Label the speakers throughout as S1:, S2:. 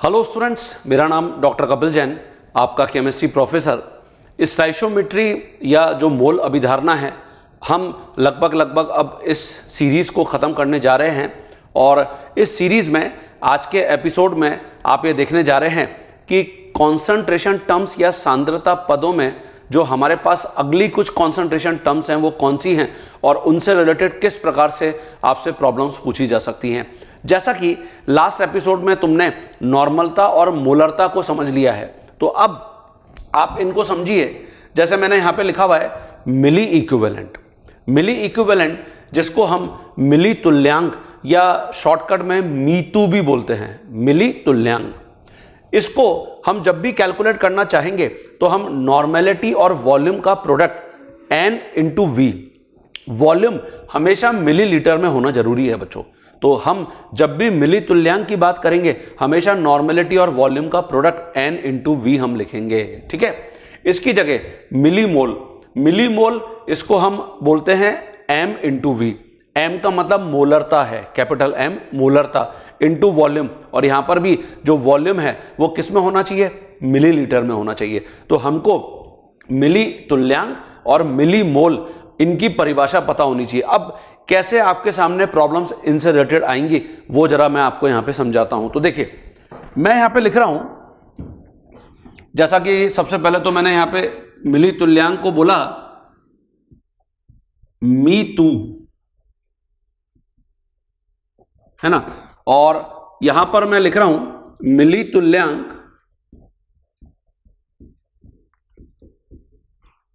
S1: Hello students, मेरा नाम doctor Kapil Jain, आपका केमिस्ट्री प्रोफेसर। स्टोइचियोमेट्री या जो मोल अभिधारणा है, हम लगभग अब इस सीरीज़ को ख़त्म करने जा रहे हैं। और इस सीरीज़ में आज के एपिसोड में आप ये देखने जा रहे हैं कि कॉन्सेंट्रेशन टर्म्स या सांद्रता पदों में जो हमारे पास अगली कुछ कॉन्सेंट्रेशन टर्म्स हैं वो कौन सी हैं और उनसे रिलेटेड किस प्रकार से आपसे प्रॉब्लम्स पूछी जा सकती हैं। जैसा कि लास्ट एपिसोड में तुमने नॉर्मलता और मोलरता को समझ लिया है, तो अब आप इनको समझिए। जैसे मैंने यहां पे लिखा हुआ है मिली इक्विवेलेंट, जिसको हम मिली तुल्यांक या शॉर्टकट में मीतू भी बोलते हैं, मिली तुल्यांक। इसको हम जब भी कैलकुलेट करना चाहेंगे तो हम नॉर्मेलिटी और वॉल्यूम का product n into V, volume हमेशा मिलीलीटर में होना जरूरी है बच्चों। तो हम जब भी मिली तुल्यांक की बात करेंगे हमेशा नॉर्मेलिटी और वॉल्यूम का प्रोडक्ट n इंटू वी हम लिखेंगे, ठीक है। इसकी जगह मिली मोल इसको हम बोलते हैं m इंटू वी। m का मतलब मोलरता है, कैपिटल M मोलरता इंटू वॉल्यूम, और यहां पर भी जो वॉल्यूम है वो किस में होना चाहिए, मिलीलीटर में होना चाहिए। तो हमको मिली तुल्यांक और मिली मोल इनकी परिभाषा पता होनी चाहिए। अब कैसे आपके सामने प्रॉब्लम्स इनसे रिलेटेड आएंगी वो जरा मैं आपको यहां पे समझाता हूं। तो देखिए, मैं यहां पे लिख रहा हूं, जैसा कि सबसे पहले तो मैंने यहां पे मिली तुल्यांक को बोला मी टू, है ना, और यहां पर मैं लिख रहा हूं मिली तुल्यांक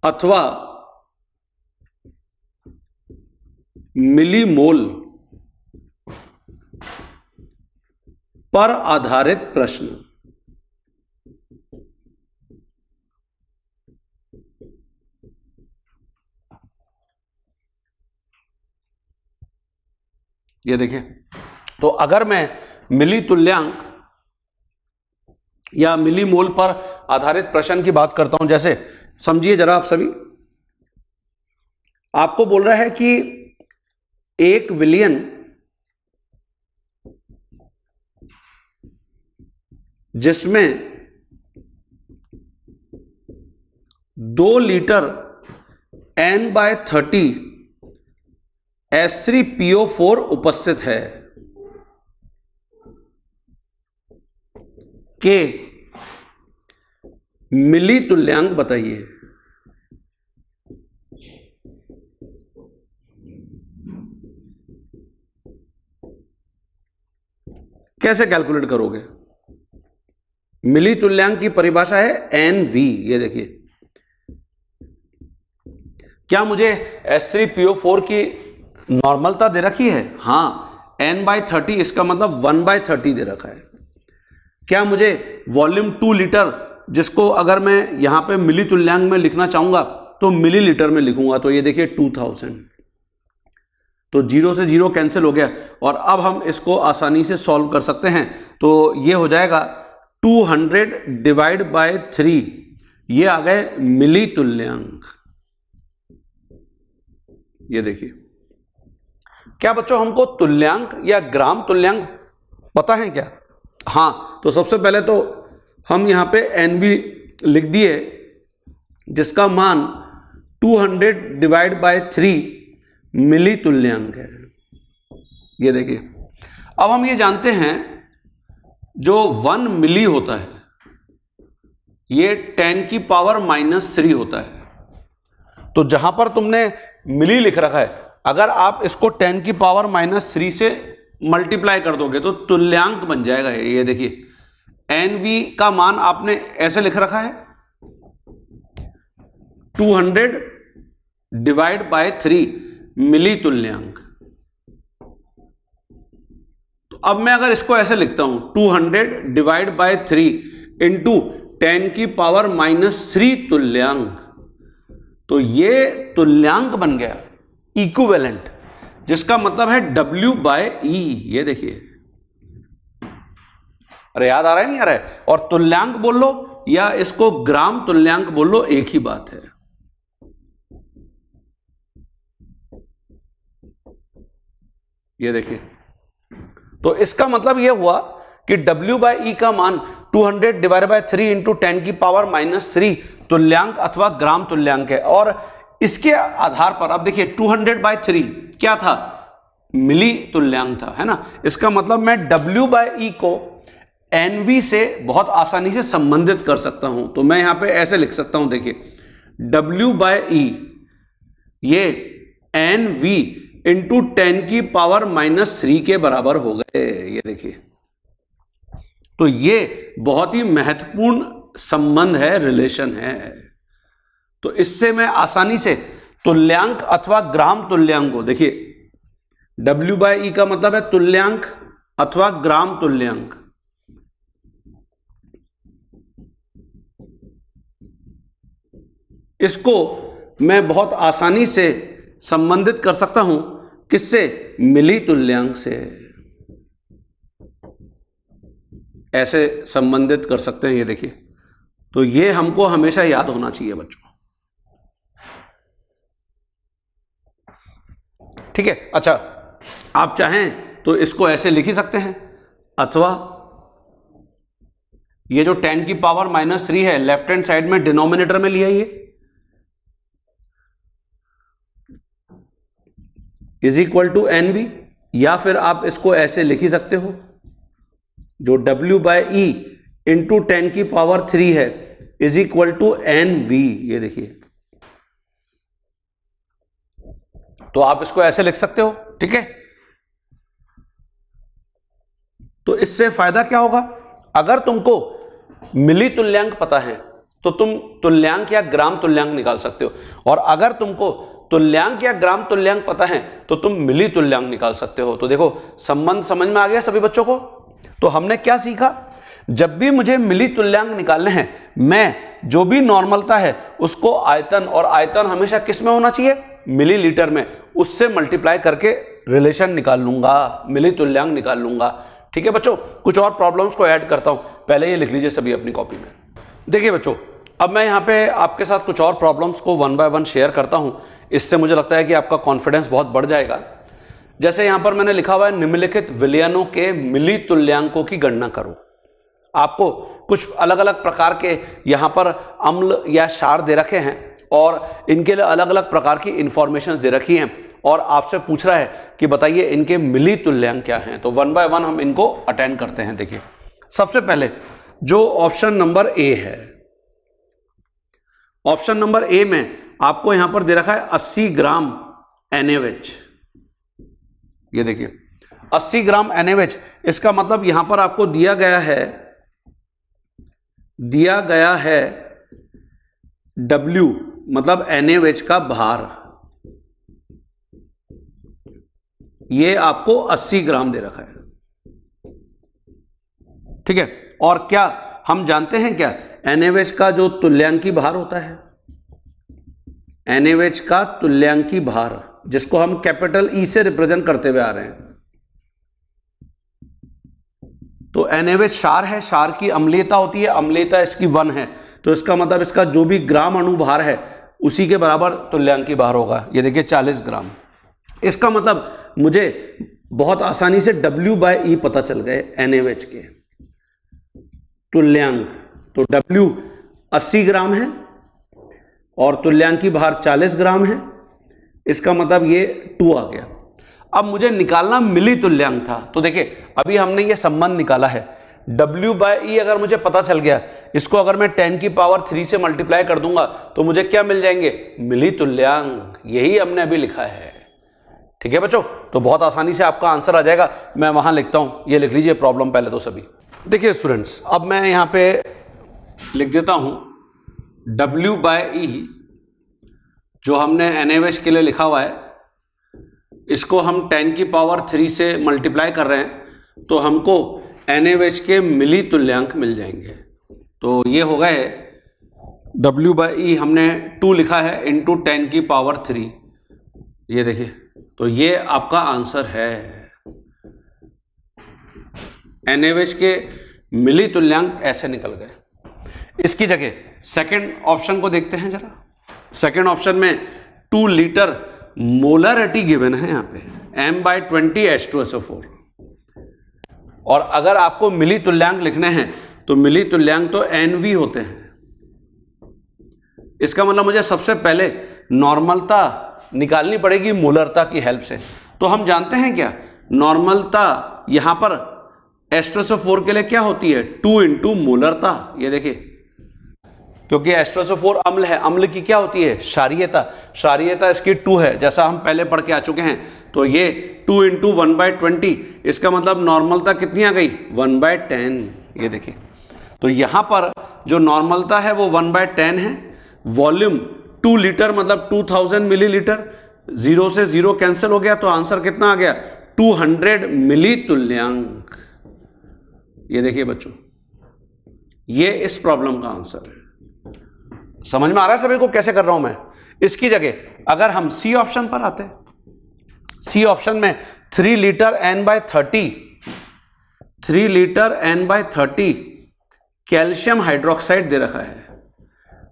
S1: अथवा मिली मोल पर आधारित प्रश्न। ये देखिए, तो अगर मैं मिली तुल्यांक या मिली मोल पर आधारित प्रश्न की बात करता हूं, जैसे समझिए जरा आप सभी, आपको बोल रहा है कि 1 विलियन जिसमें 2 लीटर N/30 H3PO4 उपस्थित है के मिली तुल्यांक बताइए। कैसे कैलकुलेट करोगे? मिली तुल्यांक की परिभाषा है NV। ये देखिए, क्या मुझे H3PO4 की नॉर्मलता दे रखी है? हाँ, N/30, इसका मतलब 1/30 दे रखा है। क्या मुझे वॉल्यूम 2 लीटर, जिसको अगर मैं यहां पे मिली तुल्यांक में लिखना चाहूंगा तो मिलीलीटर में लिखूंगा, तो ये देखिए 2000, तो 0 से 0 कैंसिल हो गया। और अब हम इसको आसानी से सॉल्व कर सकते हैं। तो ये हो जाएगा 200 डिवाइड बाय 3, ये आ गए मिली तुल्यांक। ये देखिए, क्या बच्चों हमको तुल्यांक या ग्राम तुल्यांक पता है क्या? हाँ, तो सबसे पहले तो हम यहां पे NV लिख दिए, जिसका मान 200 डिवाइड बाय 3 मिली तुल्यांक है। ये देखिए, अब हम ये जानते हैं जो 1 मिली होता है ये 10 की पावर -3 होता है। तो जहां पर तुमने मिली लिख रखा है, अगर आप इसको 10 की पावर -3 से मल्टीप्लाई कर दोगे तो तुल्यांक बन जाएगा। ये देखिए, NV का मान आपने ऐसे लिख रखा है 200 डिवाइड बाय 3 मिली तुल्यांक। तो अब मैं अगर इसको ऐसे लिखता हूं 200 डिवाइड बाय 3 इंटू 10 की पावर -3 तुल्यांक, तो ये तुल्यांक बन गया इक्विवेलेंट, जिसका मतलब है W/E। ये देखिए, अरे याद आ रहा है नहीं आ रहा है? और तुल्यांक बोल लो या इसको ग्राम तुल्यांक बोल लो, एक ही बात है। ये देखिए, तो इसका मतलब यह हुआ कि W/E का मान 200/3 इंटू 10⁻³ तुल्यांक अथवा ग्राम तुल्यांक है। और इसके आधार पर अब देखिए 200/3 क्या था, मिली तुल्यांक था, है ना। इसका मतलब मैं W/E को NV से बहुत आसानी से संबंधित कर सकता हूं। तो मैं यहां पे ऐसे लिख सकता हूं, देखिए W/E ये NV इंटू 10⁻³ के बराबर हो गए, ये देखिए। तो ये बहुत ही महत्वपूर्ण संबंध है, रिलेशन है। तो इससे मैं आसानी से तुल्यांक अथवा ग्राम तुल्यांक को, देखिए W/E का मतलब है तुल्यांक अथवा ग्राम तुल्यांक, इसको मैं बहुत आसानी से संबंधित कर सकता हूं, किससे, मिली तुल्यांक से। ऐसे संबंधित कर सकते हैं, ये देखिए। तो ये हमको हमेशा याद होना चाहिए बच्चों, ठीक है। अच्छा, आप चाहें तो इसको ऐसे लिख ही सकते हैं, अथवा ये जो 10⁻³ है लेफ्ट हैंड साइड में डिनोमिनेटर में लिया, ये इज इक्वल टू NV, या फिर आप इसको ऐसे लिख ही सकते हो, जो W/E इंटू 10⁻³ है इज इक्वल टू NV, ये देखिए। तो आप इसको ऐसे लिख सकते हो, ठीक है। तो इससे फायदा क्या होगा, अगर तुमको मिली तुल्यांक पता है तो तुम तुल्यांक या ग्राम तुल्यांक निकाल सकते हो, और अगर तुमको तुल्यांक या ग्राम तुल्यांक पता है तो तुम मिली तुल्यांक निकाल सकते हो। तो देखो संबंध समझ में आ गया सभी बच्चों को। तो हमने क्या सीखा, जब भी मुझे मिली तुल्यांक निकालने हैं, मैं जो भी नॉर्मलता है उसको आयतन, और आयतन हमेशा किस में होना चाहिए, मिलीलीटर में, उससे मल्टीप्लाई करके रिलेशन निकाल लूंगा, मिली तुल्यांक निकाल लूंगा, ठीक है बच्चों। कुछ और प्रॉब्लम्स को ऐड करता हूं, पहले ये लिख लीजिए सभी अपनी कॉपी में। देखिए बच्चों, अब मैं यहां पे आपके साथ कुछ और प्रॉब्लम्स को 1 बाय 1 शेयर करता हूं। इससे मुझे लगता है कि आपका कॉन्फिडेंस बहुत बढ़ जाएगा। जैसे यहां पर मैंने लिखा हुआ है, निम्नलिखित विलयनों के मिली तुल्यांकों की गणना करो। आपको कुछ अलग अलग प्रकार के यहां पर अम्ल या क्षार दे रखे हैं, और इनके लिए अलग अलग प्रकार की इंफॉर्मेशन दे रखी हैं, और आपसे पूछ रहा है कि बताइए इनके मिली तुल्यांक क्या हैं। तो 1 बाय 1 हम इनको अटेंड करते हैं। देखिए सबसे पहले जो ऑप्शन नंबर ए है, ऑप्शन नंबर ए में आपको यहां पर दे रखा है 80 ग्राम NaOH। ये देखिए 80 ग्राम NaOH, इसका मतलब यहां पर आपको दिया गया है W, मतलब NaOH का भार, ये आपको 80 ग्राम दे रखा है, ठीक है। और क्या हम जानते हैं क्या, NaOH का जो तुल्यांकी भार होता है, NaOH का तुल्यांकी भार, जिसको हम कैपिटल E से रिप्रेजेंट करते हुए आ रहे हैं, तो NaOH क्षार है, क्षार की अम्लीयता होती है, अम्लीयता इसकी 1 है, तो इसका मतलब इसका जो भी ग्राम अणु भार है उसी के बराबर तुल्यांकी भार होगा। ये देखिए 40 ग्राम। इसका मतलब मुझे बहुत आसानी से W/E पता चल गए NaOH के तुल्यांक। तो W 80 ग्राम है और तुल्यांकी भार 40 ग्राम है, इसका मतलब ये 2 आ गया। अब मुझे निकालना मिली तुल्यांक था, तो देखिए अभी हमने ये संबंध निकाला है, W/E अगर मुझे पता चल गया, इसको अगर मैं 10⁻³ से मल्टीप्लाई कर दूंगा तो मुझे क्या मिल जाएंगे, मिली तुल्यांक। यही हमने अभी लिखा है, ठीक है बच्चों। तो बहुत आसानी से आपका आंसर आ जाएगा। मैं वहां लिखता हूं, ये लिख लीजिए प्रॉब्लम पहले तो सभी। देखिए स्टूडेंट्स, अब मैं यहां पे लिख देता हूं W/E, जो हमने NaOH के लिए लिखा हुआ है, इसको हम 10⁻³ से मल्टीप्लाई कर रहे हैं, तो हमको NaOH के मिली तुल्यांक मिल जाएंगे। तो ये हो गए W/E हमने 2 लिखा है इंटू 10⁻³, ये देखिए, तो ये आपका आंसर है। NaOH के मिली तुल्यांक ऐसे निकल गए। इसकी जगह सेकंड ऑप्शन को देखते हैं जरा। सेकंड ऑप्शन में 2 लीटर मोलरिटी गिवन है, यहां पे M/20 H2SO4। और अगर आपको मिली तुल्यांक लिखने हैं तो मिली तुल्यांक तो NV होते हैं। इसका मतलब मुझे सबसे पहले नॉर्मलता निकालनी पड़ेगी मोलरता की हेल्प से। तो हम जानते हैं क्या, नॉर्मलता यहां पर H2SO4 के लिए क्या होती है, 2 इंटू मोलरता। ये देखिए, क्योंकि H2SO4 अम्ल है, अम्ल की क्या होती है, क्षारीयता, क्षारीयता इसकी 2 है, जैसा हम पहले पढ़ के आ चुके हैं। तो ये 2 इंटू 1/20, इसका मतलब नॉर्मलता कितनी आ गई, 1/10। ये देखिए, तो यहां पर जो नॉर्मलता है वो 1/10 है। वॉल्यूम 2 लीटर मतलब 2000 मिलीलीटर, 0 से 0 कैंसिल हो गया, तो आंसर कितना आ गया, 200 मिली तुल्यांक। ये देखिए बच्चों, ये इस प्रॉब्लम का आंसर है। समझ में आ रहा है सभी को कैसे कर रहा हूं मैं। इसकी जगह अगर हम सी ऑप्शन पर आते, सी ऑप्शन में 3 litre N/30, 3 litre N/30 calcium hydroxide दे रखा है,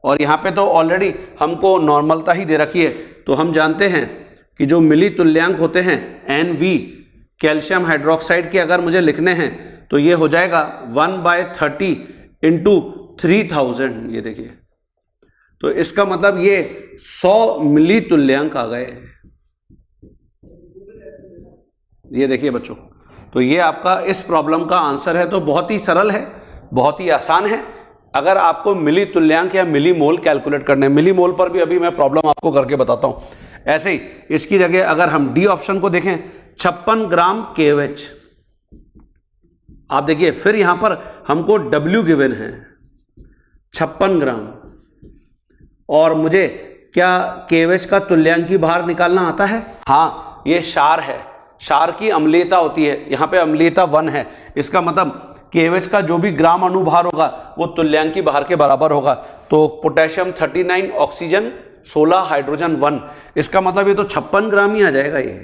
S1: और यहां पे तो ऑलरेडी हमको नॉर्मलता ही दे रखी है। तो हम जानते हैं कि जो मिली तुल्यांक होते हैं NV कैल्शियम हाइड्रोक्साइड के अगर मुझे लिखने हैं तो ये हो जाएगा 1/30 इंटू 3000। ये देखिए, तो इसका मतलब ये 100 मिली तुल्यांक आ गए। ये देखिए बच्चों, तो ये आपका इस प्रॉब्लम का आंसर है। तो बहुत ही सरल है, बहुत ही आसान है। अगर आपको मिली तुल्यांक या मिली मोल कैलकुलेट करने, मिली मोल पर भी अभी मैं प्रॉब्लम आपको करके बताता हूं। ऐसे ही इसकी जगह अगर हम डी ऑप्शन को देखें, 56 ग्राम KOH, आप देखिए फिर यहां पर हमको W गिवन है 56 ग्राम, और मुझे क्या KOH का तुल्यांकी बाहर निकालना आता है। हाँ, ये क्षार है, क्षार की अम्लीयता होती है, यहां पे अम्लीयता 1 है। इसका मतलब KOH का जो भी ग्राम अणुभार होगा वो तुल्यांकी भार के बराबर होगा। तो पोटेशियम 39, ऑक्सीजन 16, हाइड्रोजन 1, इसका मतलब ये तो 56 ग्राम ही आ जाएगा ये।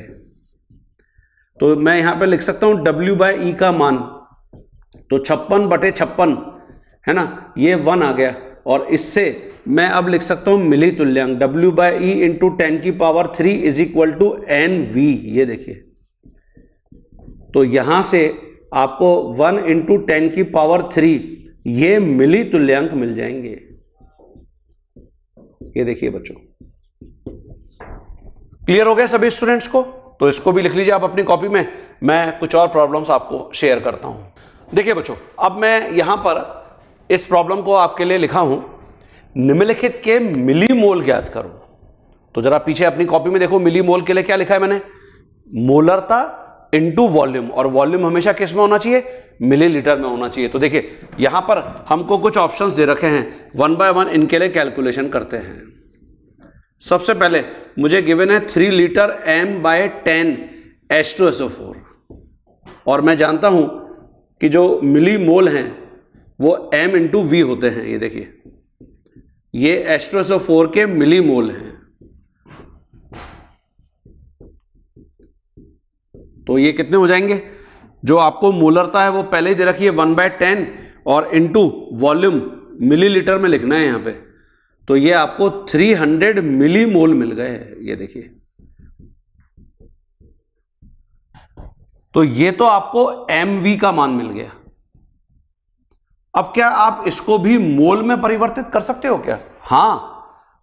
S1: तो मैं यहां पे लिख सकता हूं W/E का मान, तो 56/56 है ना, ये 1 आ गया। और इससे मैं अब लिख सकता हूं मिली तुल्यांक, W/E into 10⁻³ is equal to NV। ये देखिए, तो यहां से आपको 1 इंटू 10⁻³ ये मिली तुल्यांक मिल जाएंगे। ये देखिए बच्चों, क्लियर हो गया सभी स्टूडेंट्स को। तो इसको भी लिख लीजिए आप अपनी कॉपी में। मैं कुछ और प्रॉब्लम्स आपको शेयर करता हूं। देखिए बच्चों, अब मैं यहां पर इस प्रॉब्लम को आपके लिए लिखा हूं, निम्नलिखित के मिली मोल ज्ञात करो। तो जरा पीछे अपनी कॉपी में देखो, मिली मोल के लिए क्या लिखा है मैंने, मोलरता इनटू वॉल्यूम, और वॉल्यूम हमेशा किस में होना चाहिए, मिलीलीटर में होना चाहिए। तो देखिए यहां पर हमको कुछ ऑप्शंस दे रखे हैं, 1 बाय 1 इनके लिए कैलकुलेशन करते हैं। सबसे पहले मुझे गिवन है 3 लीटर M/10 H2SO4, और मैं जानता हूं कि जो मिली मोल हैं वो M इंटू V होते हैं। ये देखिए, ये H2SO4 के मिली मोल हैं। तो ये कितने हो जाएंगे, जो आपको मोलरता है वो पहले ही दे रखी है 1/10, और इंटू वॉल्यूम मिलीलीटर में लिखना है यहां पे। तो ये आपको 300 मिली मोल मिल गए। ये देखिए, तो ये तो आपको MV का मान मिल गया। अब क्या आप इसको भी मोल में परिवर्तित कर सकते हो क्या? हां,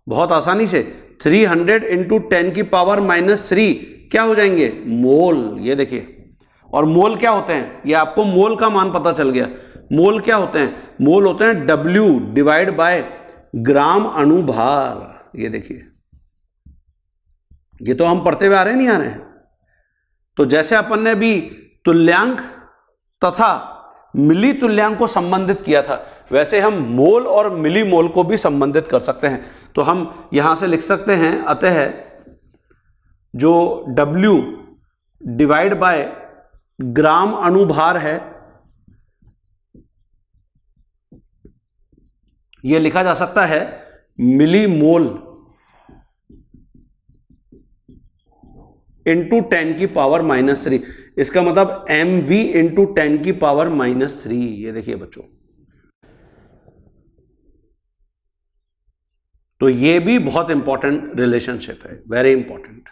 S1: बहुत आसानी से। 300 इंटू 10⁻³ क्या हो जाएंगे, मोल। ये देखिए, और मोल क्या होते हैं, ये आपको मोल का मान पता चल गया। मोल क्या होते हैं, मोल होते हैं W डिवाइड बाय ग्राम अणुभार। ये देखिए, ये तो हम पढ़ते हुए आ रहे हैं, नहीं आ रहे हैं। तो जैसे अपन ने भी तुल्यांक तथा मिली तुल्यांक को संबंधित किया था, वैसे हम मोल और मिली मोल को भी संबंधित कर सकते हैं। तो हम यहां से लिख सकते हैं, अतः जो W डिवाइड बाय ग्राम अणुभार है, यह लिखा जा सकता है मिली मोल इंटू 10⁻³ इसका मतलब MV इंटू 10⁻³। ये देखिए बच्चों, तो ये भी बहुत इंपॉर्टेंट रिलेशनशिप है, वेरी इंपॉर्टेंट।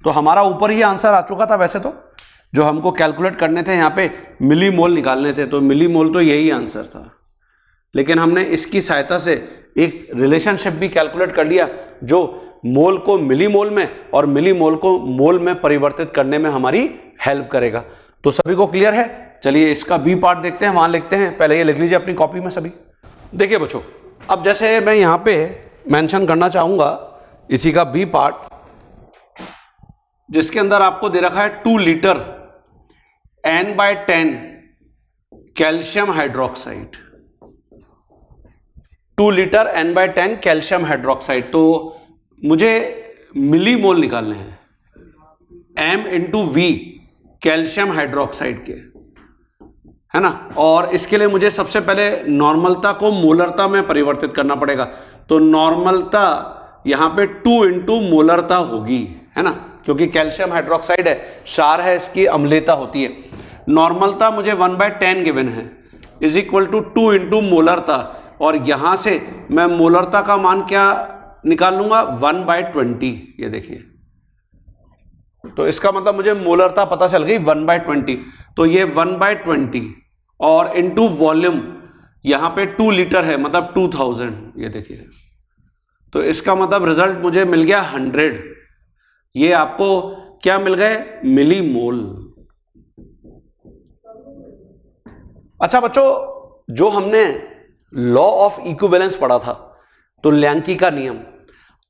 S1: तो हमारा ऊपर ही आंसर आ चुका था वैसे तो, जो हमको कैलकुलेट करने थे यहाँ पे मिली मोल निकालने थे, तो मिली मोल तो यही आंसर था, लेकिन हमने इसकी सहायता से एक रिलेशनशिप भी कैलकुलेट कर लिया जो मोल को मिली मोल में और मिली मोल को मोल में परिवर्तित करने में हमारी हेल्प करेगा। तो सभी को क्लियर है? चलिए इसका बी पार्ट देखते हैं, वहां लिखते हैं। पहले ये लिख लीजिए अपनी कॉपी में सभी। देखिए बच्चों, अब जैसे मैं यहां पे मेंशन करना चाहूंगा इसी का बी पार्ट, जिसके अंदर आपको दे रखा है 2 litre N/10 calcium hydroxide, 2 litre N/10 calcium hydroxide. तो मुझे मिली मोल निकालने हैं M/V कैल्शियम हाइड्रोक्साइड के, है ना। और इसके लिए मुझे सबसे पहले नॉर्मलता को मोलरता में परिवर्तित करना पड़ेगा। तो नॉर्मलता यहां पे 2 मोलरता होगी, है ना, क्योंकि कैल्शियम हाइड्रोक्साइड है, क्षार है, इसकी अम्लता होती है। नॉर्मलता मुझे 1/10 गिवन है इज इक्वल टू 2 मोलरता, और यहां से मैं मोलरता का मान क्या निकाल लूंगा 1/20। ये देखिए, तो इसका मतलब मुझे मोलरता पता चल गई 1/20। तो ये 1/20 और इनटू वॉल्यूम, यहां पे 2 लीटर है मतलब 2000। ये देखिए, तो इसका मतलब रिजल्ट मुझे मिल गया 100। ये आपको क्या मिल गए? मिली मोल। अच्छा बच्चों, जो हमने लॉ ऑफ इक्विवेलेंस पढ़ा था, तुल्यांकी का नियम,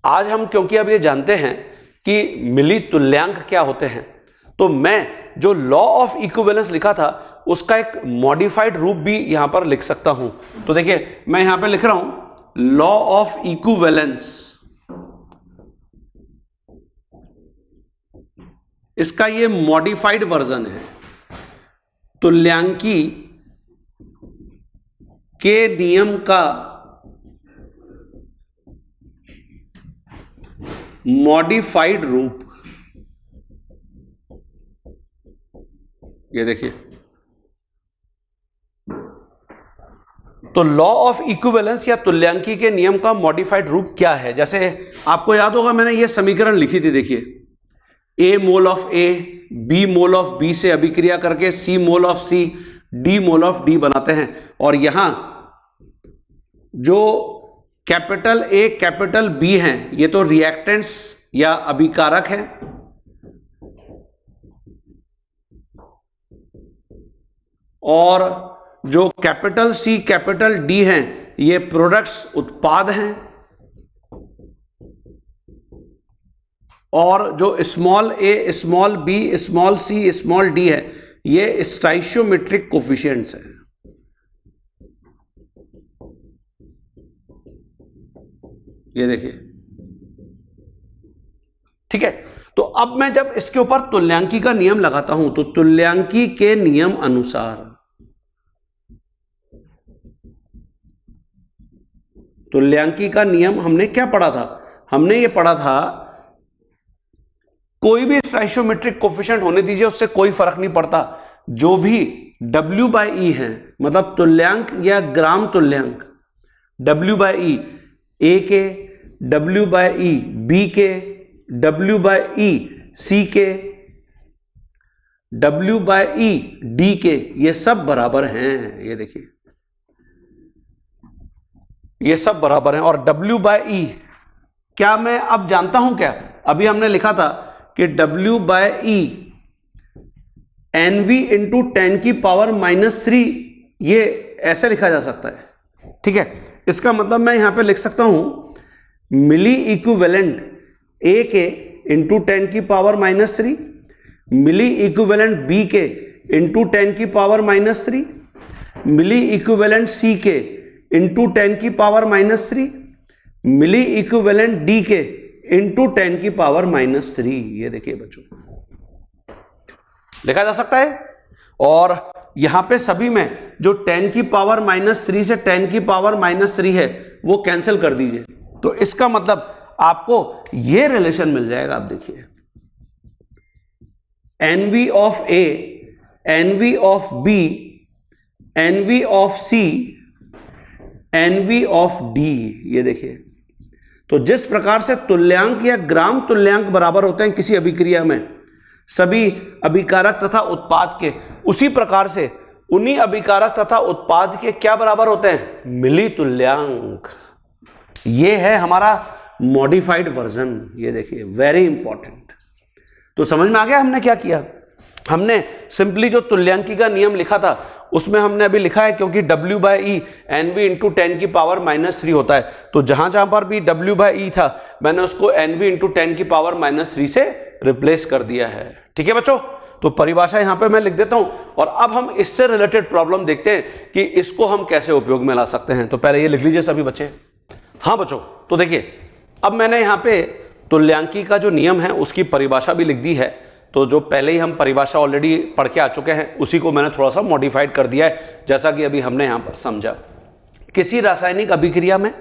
S1: आज हम क्योंकि अब ये जानते हैं कि मिली तुल्यांक क्या होते हैं, तो मैं जो लॉ ऑफ इक्विवेलेंस लिखा था उसका एक मॉडिफाइड रूप भी यहां पर लिख सकता हूं। तो देखिए मैं यहां पे लिख रहा हूं लॉ ऑफ इक्विवेलेंस, इसका ये मॉडिफाइड वर्जन है। तुल्यांकी के नियम का मॉडिफाइड रूप, ये देखिए। तो लॉ ऑफ इक्विवेलेंस या तुल्यांकी के नियम का मॉडिफाइड रूप क्या है? जैसे आपको याद होगा मैंने ये समीकरण लिखी थी, देखिए, A mole of A, B mole of B से अभिक्रिया करके C mole of C, D mole of D बनाते हैं। और यहां जो कैपिटल A कैपिटल B हैं, ये तो रिएक्टेंट्स या अभिकारक हैं, और जो कैपिटल C कैपिटल D हैं ये प्रोडक्ट्स उत्पाद हैं, और जो small a small b small c small d है ये स्टाइशियोमेट्रिक कोफिशिएंट्स हैं। ये देखिए, ठीक है। तो अब मैं जब इसके ऊपर तुल्यांकी का नियम लगाता हूं, तो तुल्यांकी के नियम अनुसार, तुल्यांकी का नियम हमने क्या पढ़ा था? हमने ये पढ़ा था कोई भी स्टाइशियोमेट्रिक कोफिशिएंट होने दीजिए, उससे कोई फर्क नहीं पड़ता, जो भी W/E है, मतलब तुल्यांक या ग्राम तुल्यांक, W/E A के, W/E B के, W/E C के, W/E D के, ये सब बराबर हैं। ये देखिए, ये सब बराबर हैं। और W/E क्या मैं अब जानता हूं क्या? अभी हमने लिखा था कि W/E NV इंटू 10 की पावर -3, ये ऐसे लिखा जा सकता है, ठीक है। इसका मतलब मैं यहां पे लिख सकता हूं मिली इक्विवेलेंट A के इंटू 10 की पावर -3, मिली इक्विवेलेंट B के इंटू 10 की पावर -3, मिली इक्विवेलेंट C के इंटू 10 की पावर -3, मिली इक्विवेलेंट D के इंटू 10 की पावर -3। ये देखिए बच्चों, लिखा जा सकता है। और यहां पे सभी में जो 10 की पावर -3 से 10 की पावर -3 है वो कैंसिल कर दीजिए, तो इसका मतलब आपको ये रिलेशन मिल जाएगा। आप देखिए, NV of A, NV of B, NV of C, NV of D। ये देखिए, तो जिस प्रकार से तुल्यांक या ग्राम तुल्यांक बराबर होते हैं किसी अभिक्रिया में, सभी अभिकारक तथा उत्पाद के, उसी प्रकार से उन्हीं अभिकारक तथा उत्पाद के क्या बराबर होते हैं? मिली तुल्यांक। ये है हमारा मॉडिफाइड वर्जन। ये देखिए, वेरी इंपॉर्टेंट। तो समझ में आ गया हमने क्या किया? हमने सिंपली जो तुल्यांकी का नियम लिखा था उसमें हमने अभी लिखा है, क्योंकि W by E NV into 10 की पावर -3 होता है, तो जहां जहां पर भी W बाई ई था मैंने उसको NV इंटू 10 की पावर -3 से रिप्लेस कर दिया है। ठीक है बच्चों, तो परिभाषा यहां पे मैं लिख देता हूं और अब हम इससे रिलेटेड प्रॉब्लम देखते हैं कि इसको हम कैसे उपयोग में ला सकते हैं। तो पहले ये लिख लीजिए सभी बच्चे। हाँ बच्चों, तो देखिए अब मैंने यहां पे तुल्यांकी का जो नियम है उसकी परिभाषा भी लिख दी है। तो जो पहले ही हम परिभाषा ऑलरेडी पढ़ के आ चुके हैं उसी को मैंने थोड़ा सा मॉडिफाइड कर दिया है, जैसा कि अभी हमने यहां पर समझा। किसी रासायनिक अभिक्रिया में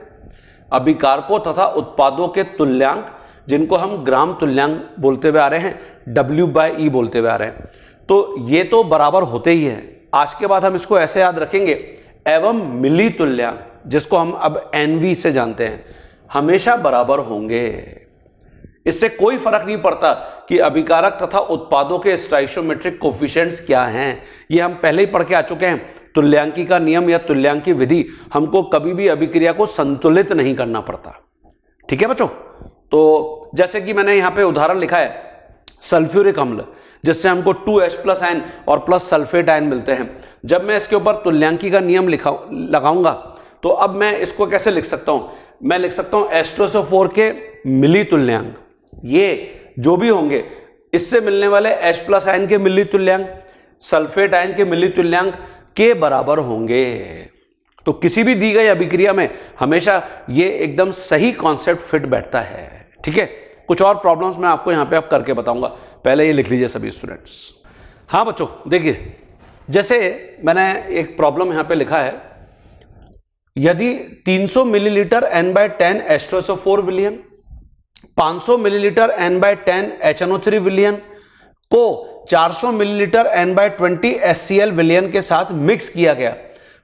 S1: अभिकारकों तथा उत्पादों के तुल्यांक, जिनको हम ग्राम तुल्यांक बोलते हुए आ रहे हैं, W बाई ई बोलते हुए आ रहे हैं, तो ये तो बराबर होते ही हैं। आज के बाद हम इसको ऐसे याद रखेंगे, एवं मिली तुल्यांक, जिसको हम अब NV से जानते हैं, हमेशा बराबर होंगे। इससे कोई फर्क नहीं पड़ता कि अभिकारक तथा उत्पादों के स्टोइचोमेट्रिक कोफिशिएंट्स क्या हैं, ये हम पहले ही पढ़ के आ चुके हैं। तुल्यांकी का नियम या तुल्यांकी विधि हमको कभी भी अभिक्रिया को संतुलित नहीं करना पड़ता। ठीक है बच्चों, तो जैसे कि मैंने यहां पे उदाहरण लिखा है सल्फ्यूरिक अम्ल, जिससे हमको 2H+N और प्लस सल्फेट आयन मिलते हैं। जब मैं इसके ऊपर तुल्यांकी का नियम लगाऊंगा तो अब मैं इसको कैसे लिख सकता हूं? मैं लिख सकता हूं H2SO4 के मिली तुल्यांक, ये जो भी होंगे इससे मिलने वाले H+ आयन के मिली तुल्यांक सल्फेट आयन के मिली तुल्यांक के बराबर होंगे। तो किसी भी दी गई अभिक्रिया में हमेशा ये एकदम सही कॉन्सेप्ट फिट बैठता है। ठीक है, कुछ और प्रॉब्लम्स मैं आपको यहां पे अब करके बताऊंगा, पहले ये लिख लीजिए सभी स्टूडेंट्स। हाँ बच्चों, देखिए जैसे मैंने एक प्रॉब्लम यहां पे लिखा है, यदि 300 मिलीलीटर N/10 H2SO4 विलयन 500 मिलीलीटर N/10 HNO3 विलयन को 400 मिलीलीटर N/20 HCl विलयन के साथ मिक्स किया गया,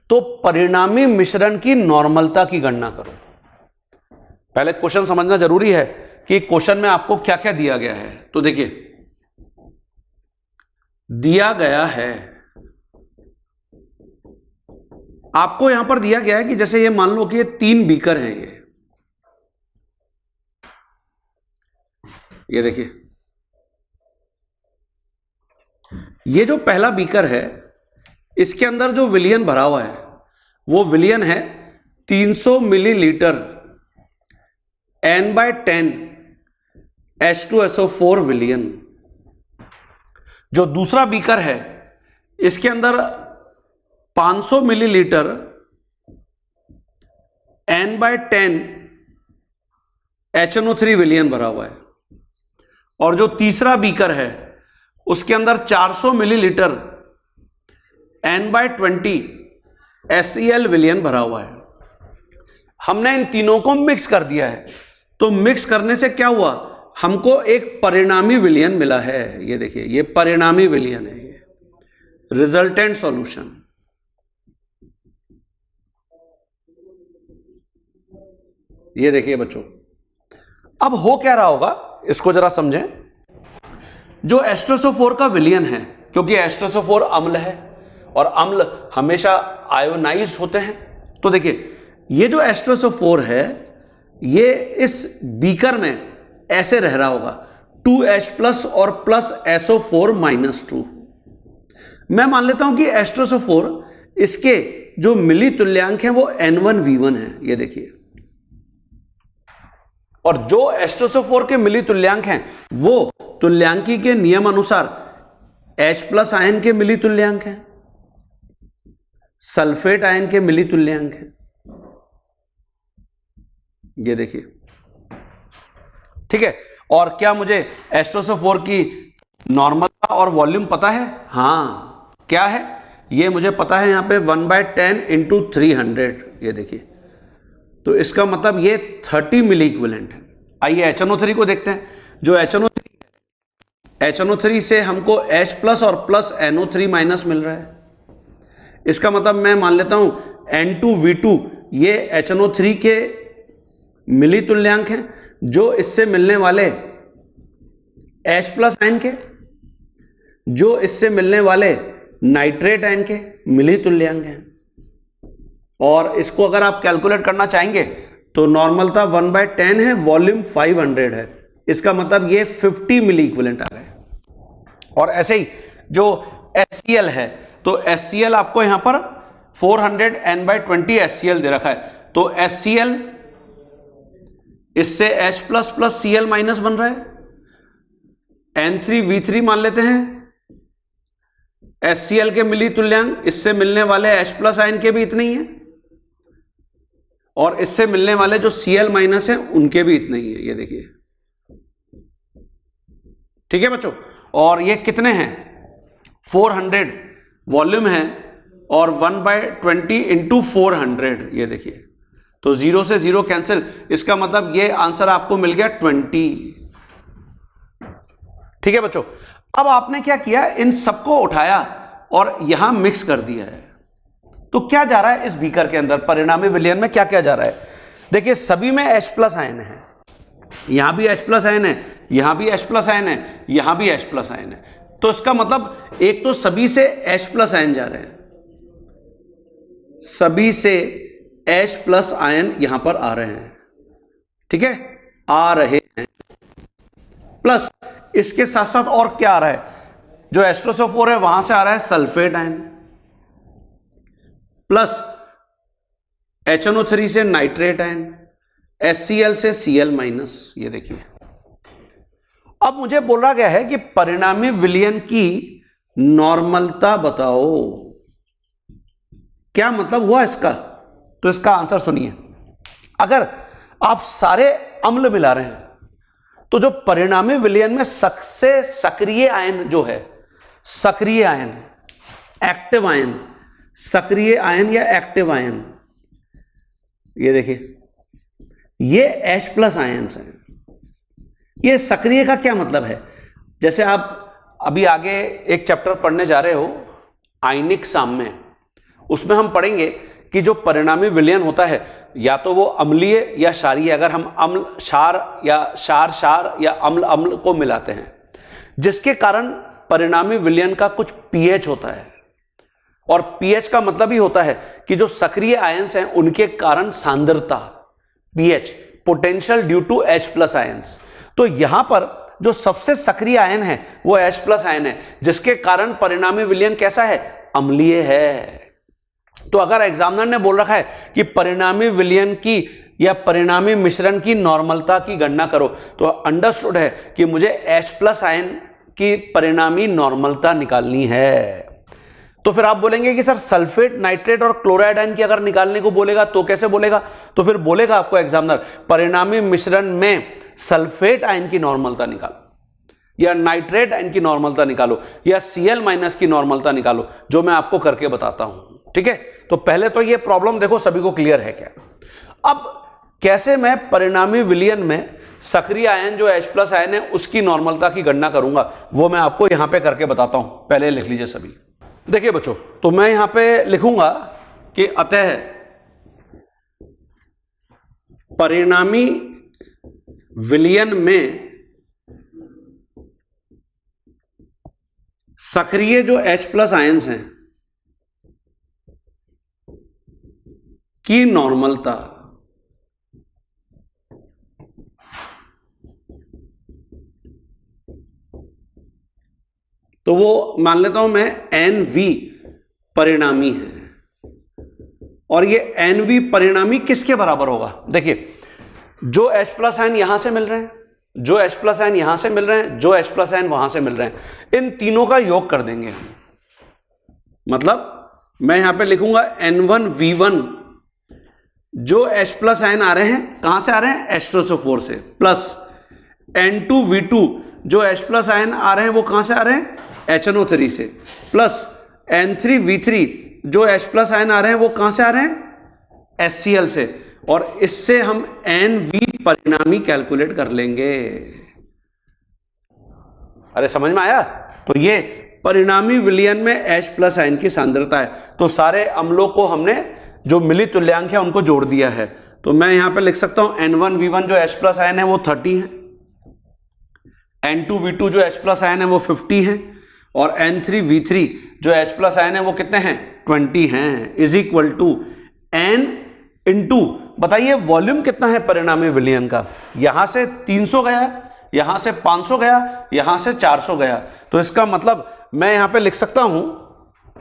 S1: तो परिणामी मिश्रण की नॉर्मलता की गणना करो। पहले क्वेश्चन समझना जरूरी है कि क्वेश्चन में आपको क्या क्या दिया गया है। तो देखिए, दिया गया है, आपको यहां पर दिया गया है कि जैसे ये मान लो कि ये 3 बीकर हैं, ये देखिए, ये जो पहला बीकर है इसके अंदर जो विलयन भरा हुआ है वो विलयन है 300 मिलीलीटर N/10 H2SO4 विलयन। जो दूसरा बीकर है इसके अंदर 500 मिलीलीटर N/10 HNO3 विलयन भरा हुआ है, और जो तीसरा बीकर है उसके अंदर 400 मिलीलीटर N/20 HCl विलयन भरा हुआ है। हमने इन तीनों को मिक्स कर दिया है, तो मिक्स करने से क्या हुआ, हमको एक परिणामी विलयन मिला है। ये देखिए, ये परिणामी विलयन है, ये रिजल्टेंट सॉल्यूशन। ये देखिए बच्चों, अब हो क्या रहा होगा इसको जरा समझें। जो H2SO4 का विलयन है, क्योंकि H2SO4 अम्ल है और अम्ल हमेशा आयोनाइज्ड होते हैं, तो देखिए ये जो H2SO4 है ये इस बीकर में ऐसे रह रहा होगा 2H+ और प्लस SO4-2। मैं मान लेता हूं कि H2SO4 इसके जो मिली तुल्यांक हैं वो N1V1 है, ये देखिए, और जो H2SO4 के मिली तुल्यांक हैं वो तुल्यांकी के नियम अनुसार H+ आयन के मिली तुल्यांक हैं, सल्फेट आयन के मिली तुल्यांक हैं, ये देखिए। ठीक है, और क्या मुझे H2SO4 की नॉर्मलता और वॉल्यूम पता है? हाँ, क्या है ये मुझे पता है, यहां पे 1/10 × 300, ये देखिए, तो इसका मतलब ये 30 मिली इक्विवेलेंट है। आइए HNO3 को देखते हैं। जो HNO3 से हमको H+ और प्लस NO3- मिल रहा है, इसका मतलब मैं मान लेता हूं N2V2 ये HNO3 के मिली तुल्यांक हैं, जो इससे मिलने वाले H+ आयन के जो इससे मिलने वाले नाइट्रेट आयन के मिली तुल्यांक हैं। और इसको अगर आप कैलकुलेट करना चाहेंगे तो नॉर्मलता 1/10 है, वॉल्यूम 500 है, इसका मतलब ये 50 मिली इक्विवेलेंट आ गए। और ऐसे ही जो HCl है, तो HCl आपको यहां पर 400 N/20 HCl दे रखा है, तो HCl इससे H प्लस Cl माइनस बन रहा है, N3V3 मान लेते हैं। HCl के मिली तुल्यांक इससे मिलने वाले H प्लस आयन के भी इतने ही हैं, और इससे मिलने वाले जो Cl माइनस है उनके भी इतने ही है, ये देखिए। ठीक है बच्चों, और ये कितने हैं, 400 वॉल्यूम है और 1/20 इंटू 400, ये देखिए। तो 0 से 0 कैंसिल, इसका मतलब ये आंसर आपको मिल गया 20। ठीक है बच्चों, अब आपने क्या किया, इन सबको उठाया और यहां मिक्स कर दिया है। तो क्या जा रहा है इस बीकर के अंदर, परिणामी विलयन में क्या क्या जा रहा है? देखिए सभी में H प्लस आयन है, यहां भी H प्लस आयन है, यहां भी H प्लस आयन है, यहां भी H प्लस आयन है। तो इसका मतलब एक तो सभी से H प्लस आयन जा रहे हैं, सभी से H प्लस आयन यहां पर आ रहे हैं। ठीक है, आ रहे हैं। प्लस इसके साथ साथ और क्या आ रहा है, जो H2SO4 है वहां से आ रहा है सल्फेट आयन, प्लस HNO3 से नाइट्रेट आयन, HCl से Cl माइनस, ये देखिए। अब मुझे बोला गया है कि परिणामी विलयन की नॉर्मलता बताओ, क्या मतलब हुआ इसका? तो इसका आंसर सुनिए। अगर आप सारे अम्ल मिला रहे हैं तो जो परिणामी विलयन में सबसे सक्रिय आयन जो है, सक्रिय आयन, एक्टिव आयन, सक्रिय आयन या एक्टिव आयन, ये देखिए, ये H प्लस आयन्स हैं। ये सक्रिय का क्या मतलब है? जैसे आप अभी आगे एक चैप्टर पढ़ने जा रहे हो आयनिक साम्य, उसमें हम पढ़ेंगे कि जो परिणामी विलयन होता है या तो वो अम्लीय या क्षारीय, अगर हम अम्ल क्षार या क्षार क्षार या अम्ल अम्ल को मिलाते हैं, जिसके कारण परिणामी विलयन का कुछ pH होता है। और pH का मतलब ही होता है कि जो सक्रिय आयन्स हैं उनके कारण सांद्रता, pH, potential due to H plus ions. तो यहां पर जो सबसे सक्रिय आयन है वो H प्लस आयन है, जिसके कारण परिणामी विलयन कैसा है, अम्लीय है। तो अगर एग्जामिनर ने बोल रखा है कि परिणामी विलयन की या परिणामी मिश्रण की नॉर्मलता की गणना करो, तो अंडरस्टूड है कि मुझे H प्लस आयन की परिणामी नॉर्मलता निकालनी है। तो फिर आप बोलेंगे कि सर सल्फेट, नाइट्रेट और क्लोराइड आयन की अगर निकालने को बोलेगा तो कैसे बोलेगा? तो फिर बोलेगा आपको एग्जामिनर, परिणामी मिश्रण में सल्फेट आयन की नॉर्मलता निकालो, या नाइट्रेट आयन की नॉर्मलता निकालो, या Cl माइनस की नॉर्मलता निकालो, जो मैं आपको करके बताता हूं। ठीक है, तो पहले तो ये प्रॉब्लम देखो सभी को क्लियर है क्या? अब कैसे मैं परिणामी विलयन में सक्रिय आयन जो H प्लस आयन है उसकी नॉर्मलता की गणना करूंगा, वो मैं आपको यहां पे करके बताता हूं। पहले लिख लीजिए सभी। देखिए बच्चों, तो मैं यहां पे लिखूंगा कि अतः परिणामी विलयन में सक्रिय जो H प्लस आयन्स हैं की नॉर्मलता तो वो मान लेता हूं मैं NV परिणामी है, और ये NV परिणामी किसके बराबर होगा? देखिए, जो H प्लस आयन यहां से मिल रहे हैं, जो H प्लस आयन यहां से मिल रहे हैं, जो H प्लस आयन वहां से मिल रहे हैं, इन तीनों का योग कर देंगे हम। मतलब मैं यहां पे लिखूंगा N1V1, जो H प्लस आयन आ रहे हैं कहां से आ रहे हैं, H2SO4 से, प्लस N2V2, जो H प्लस आयन आ रहे हैं वो कहां से आ रहे हैं, HNO3 से, प्लस N3V3, जो H प्लस आयन आ रहे हैं वो कहां से आ रहे हैं, HCl से, और इससे हम NV परिणामी कैलकुलेट कर लेंगे। अरे समझ में आया? तो ये परिणामी विलयन में H प्लस आयन की सांद्रता है। तो सारे अम्लों को हमने जो मिली तुल्यांक है उनको जोड़ दिया है। तो मैं यहां पे लिख सकता हूं N1V1 जो H प्लस आयन है वो 30 है, N2V2 जो H प्लस आयन है वो 50 है, और N3V3 जो H प्लस आयन है वो कितने हैं 20 हैं, is equal to N into बताइए वॉल्यूम कितना है परिणामी विलयन का, यहां से 300 गया, यहां से 500 गया, यहां से 400 गया, तो इसका मतलब मैं यहां पे लिख सकता हूं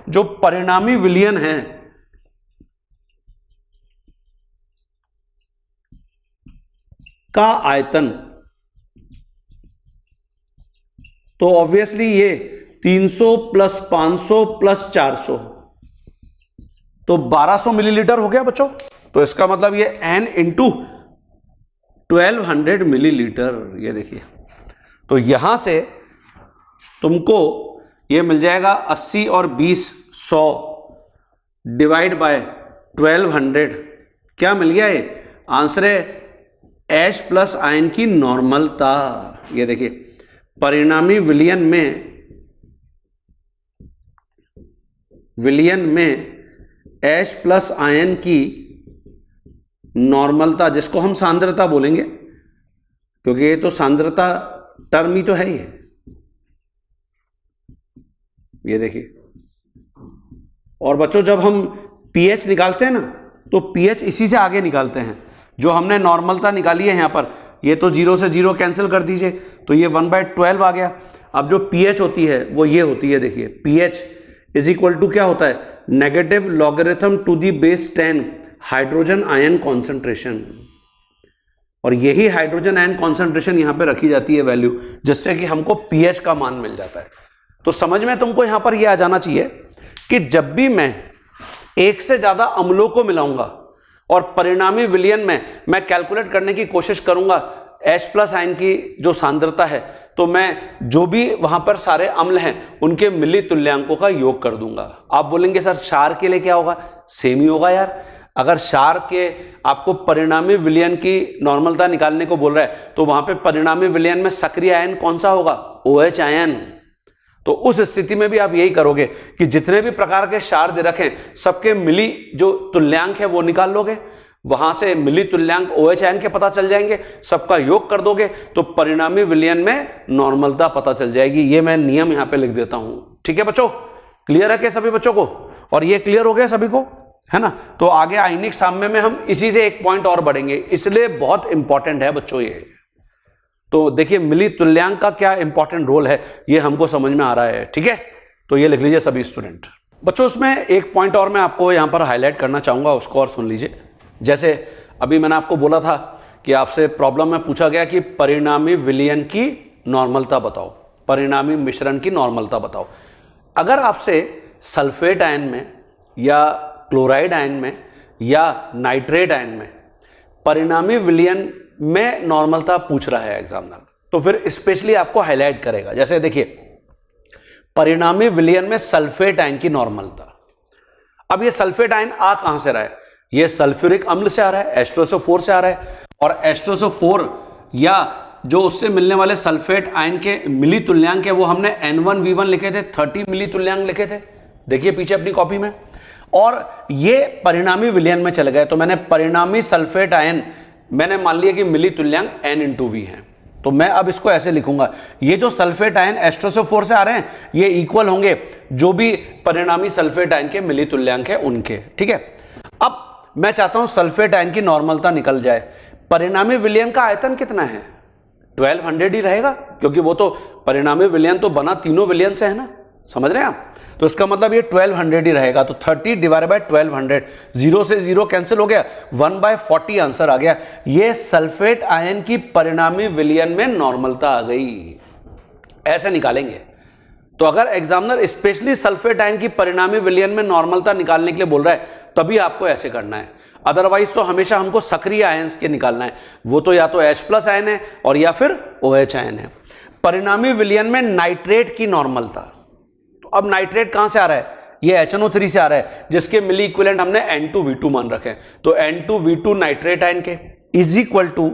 S1: जो परिणामी विलयन है का आयतन, तो ऑब्वियसली ये 300 प्लस 500 प्लस 400 तो 1200 मिलीलीटर हो गया बच्चों। तो इसका मतलब ये N इंटू 1200 मिलीलीटर, ये देखिए, तो यहां से तुमको ये मिल जाएगा 80 और 20 100 डिवाइड बाय 1200, क्या मिल गया ये आंसर है H प्लस आयन की नॉर्मलता। ये देखिए परिणामी विलयन में H प्लस आयन की नॉर्मलता, जिसको हम सांद्रता बोलेंगे क्योंकि ये तो सांद्रता टर्म ही तो है ये देखिए। और बच्चों जब हम pH निकालते हैं ना तो pH इसी से आगे निकालते हैं, जो हमने नॉर्मलता निकाली है यहां पर, ये तो 0 से 0 कैंसिल कर दीजिए तो ये 1/12 आ गया। अब जो pH होती है वो ये होती है, देखिए pH इज इक्वल टू क्या होता है negative logarithm to the base 10 hydrogen ion concentration, और यही हाइड्रोजन आयन कॉन्सेंट्रेशन यहां पे रखी जाती है वैल्यू, जिससे कि हमको pH का मान मिल जाता है। तो समझ में तुमको यहां पर यह आ जाना चाहिए कि जब भी मैं एक से ज्यादा अम्लों को मिलाऊंगा और परिणामी विलयन में मैं कैलकुलेट करने की कोशिश करूंगा H प्लस आयन की जो सांद्रता है, तो मैं जो भी वहां पर सारे अम्ल हैं उनके मिली तुल्यांकों का योग कर दूंगा। आप बोलेंगे सर क्षार के लिए क्या होगा, सेम ही होगा यार। अगर क्षार के आपको परिणामी विलयन की नॉर्मलता निकालने को बोल रहा है तो वहां पे परिणामी विलयन में सक्रिय आयन कौन सा होगा, OH आयन। तो उस स्थिति में भी आप यही करोगे कि जितने भी प्रकार के क्षार दे रखे हैं सबके मिली जो तुल्यांक है वो निकाल लोगे, वहां से मिली तुल्यांक OH आयन के पता चल जाएंगे, सबका योग कर दोगे तो परिणामी विलयन में नॉर्मलता पता चल जाएगी। ये मैं नियम यहां पे लिख देता हूं, ठीक है बच्चों, क्लियर है क्या सभी बच्चों को, और ये क्लियर हो गया सभी को, है ना। तो आगे आयनिक साम्य में हम इसी से एक पॉइंट और बढ़ेंगे, इसलिए बहुत इंपॉर्टेंट है बच्चों ये। तो देखिए मिली तुल्यांक का क्या इंपॉर्टेंट रोल है ये हमको समझ में आ रहा है, ठीक है। तो ये लिख लीजिए सभी स्टूडेंट। बच्चों उसमें एक पॉइंट और मैं आपको यहां पर हाईलाइट करना चाहूंगा, उसको और सुन लीजिए। जैसे अभी मैंने आपको बोला था कि आपसे प्रॉब्लम में पूछा गया कि परिणामी विलयन की नॉर्मलता बताओ, परिणामी मिश्रण की नॉर्मलता बताओ। अगर आपसे सल्फेट आयन में या क्लोराइड आयन में या नाइट्रेट आयन में परिणामी विलयन में नॉर्मलता पूछ रहा है एग्जामिनर, तो फिर स्पेशली आपको हाईलाइट करेगा। जैसे देखिए परिणामी विलयन में सल्फेट आयन की नॉर्मलता, अब ये सल्फेट आयन आ कहां से रहा है, ये सल्फ्यूरिक अम्ल से आ रहा है, H2SO4 से आ रहा है, और H2SO4 या जो उससे मिलने वाले सल्फेट आयन के मिली तुल्यांक है वो हमने N1V1 लिखे थे, 30 मिली तुल्यांक लिखे थे, देखिए पीछे अपनी कॉपी में, और ये परिणामी विलयन में चले गए। तो मैंने परिणामी सल्फेट आयन मैंने मान लिया कि मिली तुल्यांक N/V है, तो मैं अब इसको ऐसे लिखूंगा, ये जो सल्फेट आयन H2SO4 से आ रहे हैं ये इक्वल होंगे जो भी परिणामी सल्फेट आयन के मिली तुल्यांक है उनके, ठीक है। अब मैं चाहता हूं सल्फेट आयन की नॉर्मलता निकल जाए। परिणामी विलयन का आयतन कितना है, 1200 ही रहेगा, क्योंकि वो तो परिणामी विलयन तो बना तीनों विलयन से है ना, समझ रहे हैं आप। तो इसका मतलब ये 1200 ही रहेगा, तो 30 डिवाइड बाय 1200, 0 से 0 कैंसिल हो गया, 1/40 आंसर आ गया। ये सल्फेट आयन की परिणामी विलयन में नॉर्मलता आ गई, ऐसे निकालेंगे। तो अगर एग्जामिनर स्पेशली सल्फेट आयन की परिणामी विलयन में नॉर्मलता निकालने के लिए बोल रहा है तभी आपको ऐसे करना है, अदरवाइज तो हमेशा हमको सक्रिय आयंस के निकालना है, वो तो या तो H प्लस आयन है और या फिर OH आयन है। परिणामी विलयन में नाइट्रेट की नॉर्मलता, तो अब नाइट्रेट कहां से आ रहा है, ये HNO3 से आ रहा है, जिसके मिली इक्विवेलेंट हमने N2V2 मान रखे हैं, तो N2V2 नाइट्रेट आयन के इज इक्वल टू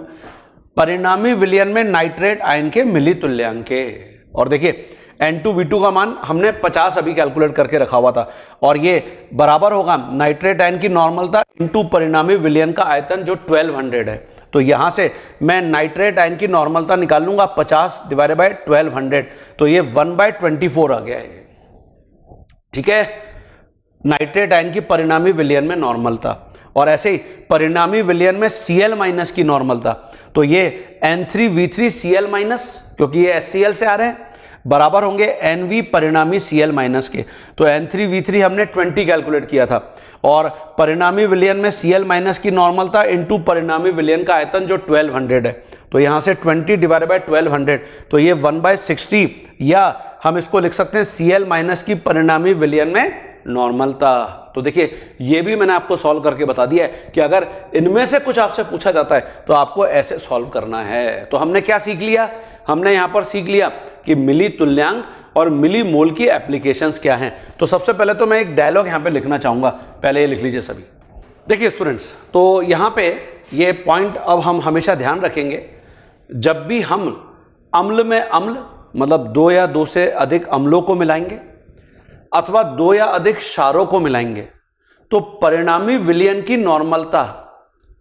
S1: परिणामी विलयन में नाइट्रेट आयन के मिली तुल्यांक के। और देखिए N2V2 का मान हमने 50 अभी कैलकुलेट करके रखा हुआ था, और ये बराबर होगा नाइट्रेट आयन की नॉर्मलता इनटू परिणामी विलयन का आयतन जो 1200 है। तो यहां से मैं नाइट्रेट आयन की नॉर्मलता निकाल लूंगा 50 डिवाइडेड बाय 1200, तो ये 1/24 आ गया है। ठीक है, नाइट्रेट आयन की परिणामी विलयन में नॉर्मलता, और ऐसे ही परिणामी विलयन में Cl- की नॉर्मलता, तो ये N3V3Cl-, क्योंकि ये HCl से आ रहे हैं, बराबर होंगे Nv परिणामी Cl- के। तो N3V3 हमने 20 कैलकुलेट किया था, और परिणामी विलयन में Cl- की नॉर्मलता इनटू परिणामी विलयन का आयतन जो 1200 है, तो यहां से 20 डिवाइडेड बाय 1200, तो ये 1/60, या हम इसको लिख सकते हैं Cl- की परिणामी विलयन में नॉर्मलता। तो देखिए ये भी मैंने आपको सॉल्व करके बता दिया है कि अगर इनमें से कुछ आपसे पूछा जाता है तो आपको ऐसे सॉल्व करना है। तो हमने क्या सीख लिया, हमने यहां पर सीख लिया कि मिली तुल्यांक और मिली मोल की एप्लीकेशंस क्या हैं। तो सबसे पहले तो मैं एक डायलॉग यहां पे लिखना चाहूंगा, पहले ये लिख लीजिए सभी। देखिए स्टूडेंट्स, तो यहां पे ये पॉइंट अब हम हमेशा ध्यान रखेंगे, जब भी हम अम्ल में अम्ल मतलब 2 या 2 से अधिक अम्लों को मिलाएंगे अथवा 2 या अधिक क्षारों को मिलाएंगे, तो परिणामी विलयन की नॉर्मलता,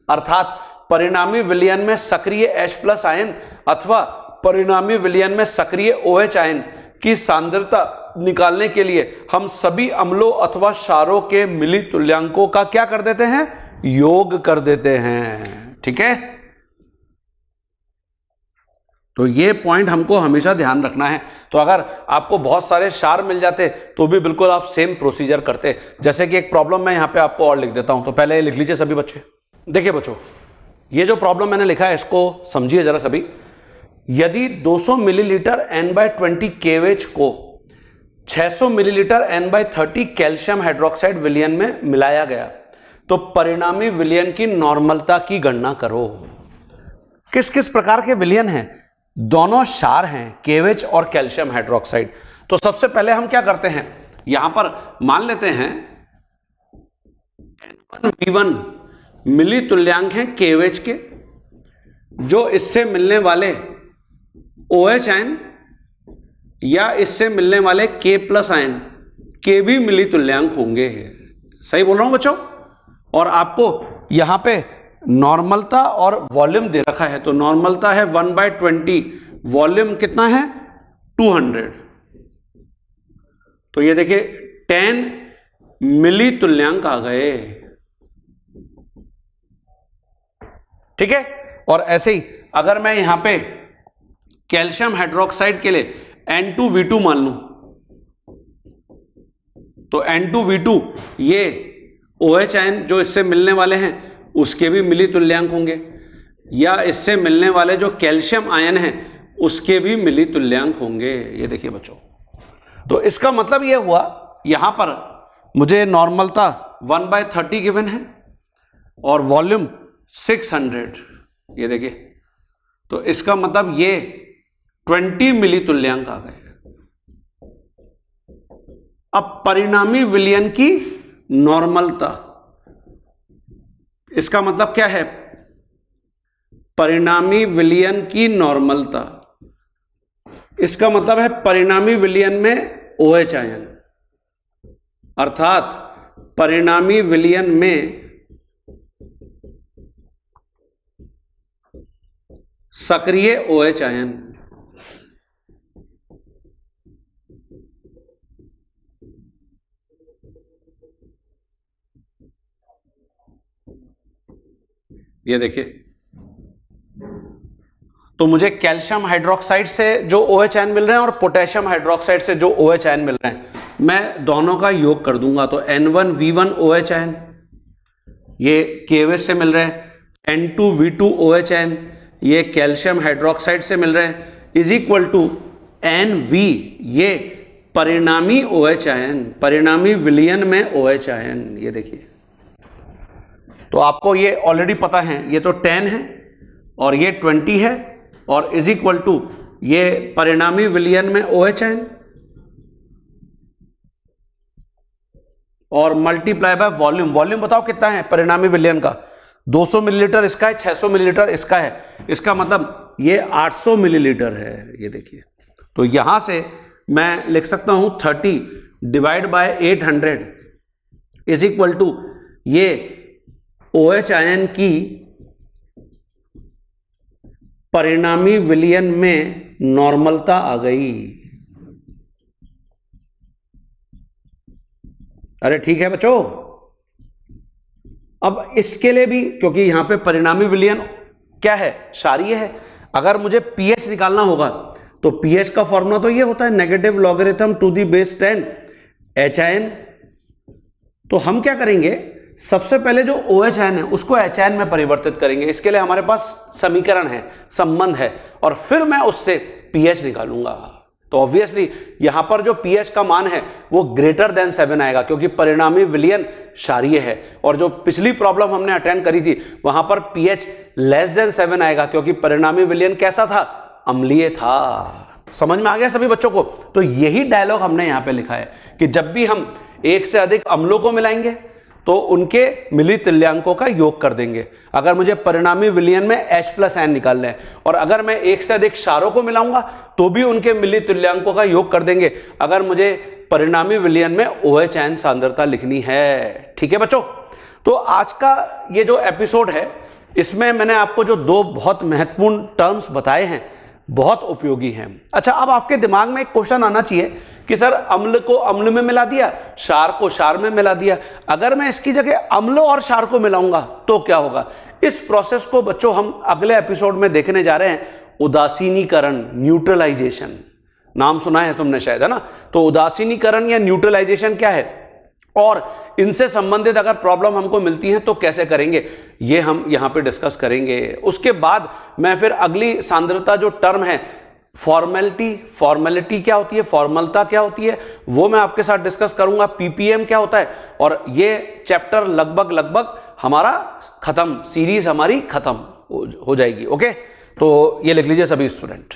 S1: अर्थात परिणामी विलयन में सक्रिय H+ आयन अथवा परिणामी विलयन में सक्रिय OH आयन की सांद्रता निकालने के लिए हम सभी अम्लों अथवा क्षारों के मिली तुल्यांकों का क्या कर देते हैं, योग कर देते हैं। ठीक है, तो ये पॉइंट हमको हमेशा ध्यान रखना है। तो अगर आपको बहुत सारे क्षार मिल जाते तो भी बिल्कुल आप सेम प्रोसीजर करते। जैसे कि एक प्रॉब्लम मैं यहां पे आपको और लिख देता हूं, तो पहले लिख लीजिए सभी बच्चे। देखिए बच्चों, ये जो प्रॉब्लम मैंने लिखा है इसको समझिए जरा सभी। यदि 200 मिलीलीटर N/20 KOH को 600 मिलीलीटर N/30 कैल्शियम हाइड्रोक्साइड विलयन में मिलाया गया, तो परिणामी विलयन की नॉर्मलता की गणना करो। किस किस प्रकार के विलयन हैं, दोनों क्षार हैं, KOH और कैल्शियम हाइड्रोक्साइड। तो सबसे पहले हम क्या करते हैं, यहां पर मान लेते हैं N1V1 मिली तुल्यांक हैं KOH के, जो इससे मिलने वाले OH आयन या इससे मिलने वाले K+ आयन के भी मिली तुल्यांक होंगे। सही बोल रहा हूं बच्चों? और आपको यहां पे नॉर्मलता और वॉल्यूम दे रखा है, तो नॉर्मलता है 1/20, वॉल्यूम कितना है 200। तो ये देखिए 10 मिली तुल्यांक आ गए। ठीक है, और ऐसे ही अगर मैं यहां पे कैल्शियम हाइड्रोक्साइड के लिए N2V2 मान लूं, तो N2V2 ये OH आयन जो इससे मिलने वाले हैं उसके भी मिली तुल्यांक होंगे, या इससे मिलने वाले जो कैल्शियम आयन हैं उसके भी मिली तुल्यांक होंगे। ये देखिए बच्चों, तो इसका मतलब यह हुआ यहां पर मुझे नॉर्मलता 1/30 गिवन है और वॉल्यूम 600। ये देखिए, तो इसका मतलब ये 20 मिली तुल्यांक आ गए। अब परिणामी विलयन की नॉर्मलता, इसका मतलब क्या है, परिणामी विलयन की नॉर्मलता, इसका मतलब है परिणामी विलयन में OH आयन, अर्थात परिणामी विलयन में सक्रिय OH आयन। ये देखिए, तो मुझे कैल्शियम हाइड्रोक्साइड से जो OH आयन मिल रहे हैं और पोटेशियम हाइड्रोक्साइड से जो OH आयन मिल रहे हैं, मैं दोनों का योग कर दूंगा। तो N1V1 OH आयन ये KOH से मिल रहे हैं, N2V2 OH आयन ये कैल्शियम हाइड्रोक्साइड से मिल रहे हैं, इज इक्वल टू NV ये परिणामी OH आयन, परिणामी विलयन में OH आयन। ये देखिए, तो आपको ये ऑलरेडी पता है, ये तो 10 है और ये 20 है, और इज इक्वल टू ये परिणामी विलयन में OH आयन और मल्टीप्लाई बाय वॉल्यूम। वॉल्यूम बताओ कितना है परिणामी विलयन का, 200 मिलीलीटर इसका है, 600 मिलीलीटर इसका है, इसका मतलब ये 800 मिलीलीटर है। ये देखिए, तो यहां से मैं लिख सकता हूं 30 divide by 800 is equal to ये OH आयन की परिणामी विलयन में नॉर्मलता आ गई। अरे ठीक है बच्चों, अब इसके लिए भी, क्योंकि यहां पे परिणामी विलयन क्या है, क्षारीय है, अगर मुझे पीएच निकालना होगा तो पीएच का फॉर्मूला तो ये होता है negative logarithm to the base 10 HIN। तो हम क्या करेंगे, सबसे पहले जो OH है उसको HIN में परिवर्तित करेंगे। इसके लिए हमारे पास समीकरण है, संबंध है, और फिर मैं उससे pH निकालूंगा। तो ऑब्वियसली यहां पर जो pH का मान है वो ग्रेटर देन 7 आएगा, क्योंकि परिणामी विलयन क्षारीय है। और जो पिछली प्रॉब्लम हमने अटेंड करी थी वहां पर pH लेस देन 7 आएगा, क्योंकि परिणामी विलयन कैसा था, अम्लीय था। समझ में आ गया सभी बच्चों को? तो यही डायलॉग हमने यहां पे लिखा है कि जब भी हम एक से अधिक अम्लों को मिलाएंगे तो उनके मिली तुल्यांकों का योग कर देंगे। अगर मुझे परिणामी विलयन में H+N निकालना है, और अगर मैं एक से अधिक क्षारों को मिलाऊंगा तो भी उनके मिली तुल्यांकों का योग कर देंगे, अगर मुझे परिणामी विलयन में OH सांद्रता लिखनी है। ठीक है बच्चों, तो आज का ये जो एपिसोड है इसमें मैंने आपको जो दो बहुत महत्वपूर्ण टर्म्स बताए हैं, बहुत उपयोगी हैं। अच्छा, अब आपके दिमाग में एक क्वेश्चन आना चाहिए कि सर अम्ल को अम्ल में मिला दिया, क्षार को क्षार में मिला दिया, अगर मैं इसकी जगह अम्ल और क्षार को मिलाऊंगा तो क्या होगा? इस प्रोसेस को बच्चों हम अगले एपिसोड में देखने जा रहे हैं, उदासीनीकरण, न्यूट्रलाइजेशन। नाम सुना है तुमने शायद, है ना? तो उदासीनीकरण या न्यूट्रलाइजेशन क्या है, और इनसे संबंधित अगर प्रॉब्लम हमको मिलती है तो कैसे करेंगे, ये हम यहां पे डिस्कस करेंगे। उसके बाद मैं फिर अगली सांद्रता जो टर्म है, फॉर्मेलिटी क्या होती है, फॉर्मलता क्या होती है, वो मैं आपके साथ डिस्कस करूंगा। पीपीएम क्या होता है, और ये चैप्टर लगभग हमारा खत्म, सीरीज हमारी खत्म हो जाएगी। ओके, तो ये लिख लीजिए सभी स्टूडेंट।